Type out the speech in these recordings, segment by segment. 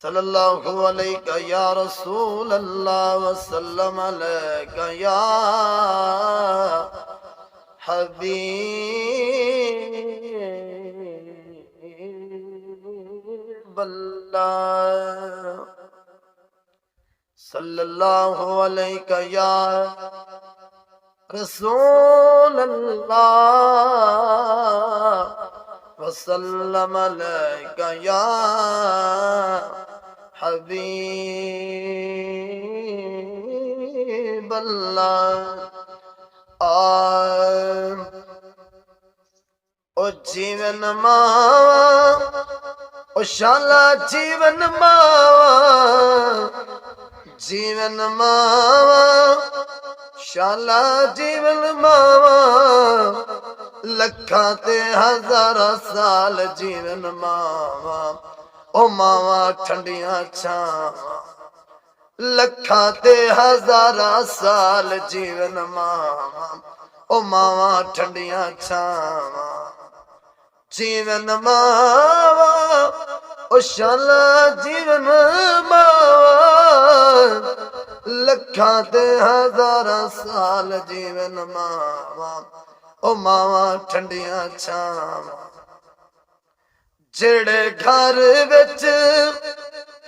सल्लल्लाहु अलैका या रसूल अल्लाह वसल्लम अलैका या हबीब अल्लाह। सल्लल्लाहु अलैका या रसूल अल्लाह वसल्लम अलैका या हबीब अल्लाह। ओ जीवन मावा ओ शाला जीवन मावा, जीवन मावा शाला जीवन मावा, लखा ते हजारा साल जीवन मावा। ओ मावा ठंडिया छावा, लखा ते हजारा साल जीवन मावा। ओ मावा ठंडिया छावा जीवन मावा, ओ शाला जीवन मावा, लखा ते हजारा साल जीवन मावा। ओ मावा ठंडिया छावा। जेड़े घर विच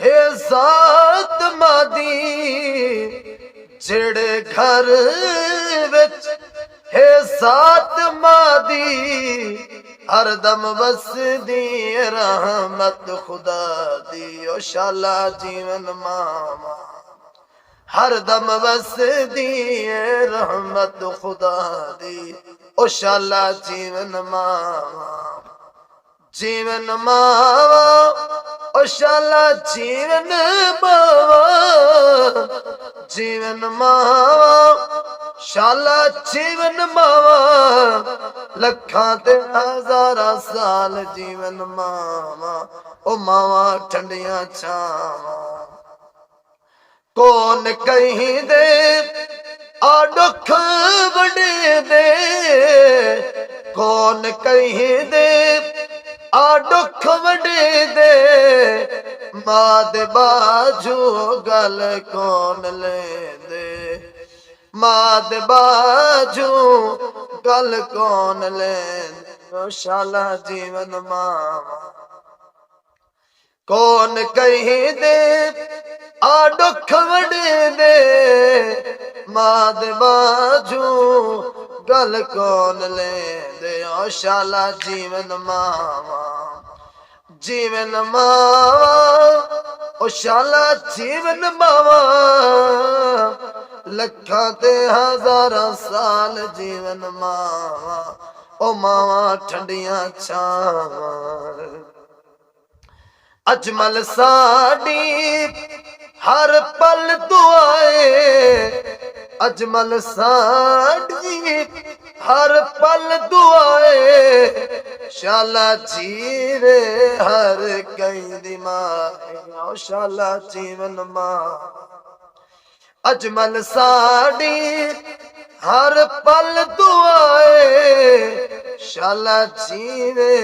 है जात मादी, जेड़े घर विच है जात मादी, हरदम बसदी रहमत खुदा दी। ओ शाला जीवन मावा, हरदम बसदी रहमत खुदा दी। ओ शाला जीवन मावा, जीवन मावा ओ शाला जीवन मावा, जीवन मावा शाला जीवन मावा, लखा ते हजारा साल जीवन मावा। ओ मावा ठंडिया छावा। कौन कहीं दे आ दुख वडे दे, कौन कहीं दे आ दुख वडे दे, मां दे बाजू गल कौन ले दे, मां दे बाजू गल कौन ले दे। ओ शाला जीवन मावा कौन कहीं दे आ दुख वडे दे, मां दे बाजू गल कौन ले दे। ओ शाला जीवन मावा, जीवन मावा ओ शाला जीवन मावा, लखा ते हजारा साल जीवन मावा। ओ मावा ठंडिया छावा। अजमल साडी हर पल दुआए, अजमल साडी हर पल दुआए, शाला जीवे हर कई दिमाए। ओ शाला जीवन मां अजमल साडी हर पल दुआए, शाला जीवे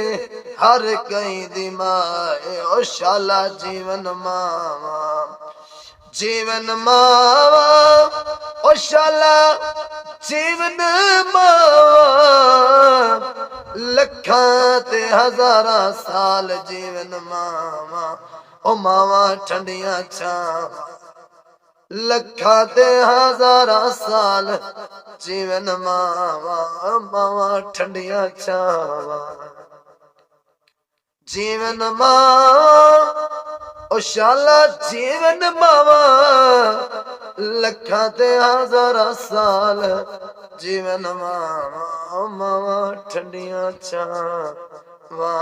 हर कई दिमाए। ओ शाला जीवन मावा, जीवन मावा ओ शाला जीवन मावा, लखा ते हजारा साल जीवन मावा। ओ मावा ठंडिया छावा, लखा ते हजारा साल जीवन मावा। मावा ठंडिया छावा जीवन मावा ओ शाला जीवन मावा, लखा ते हजारा साल जीवन मावा। मावा ठंडिया छावा।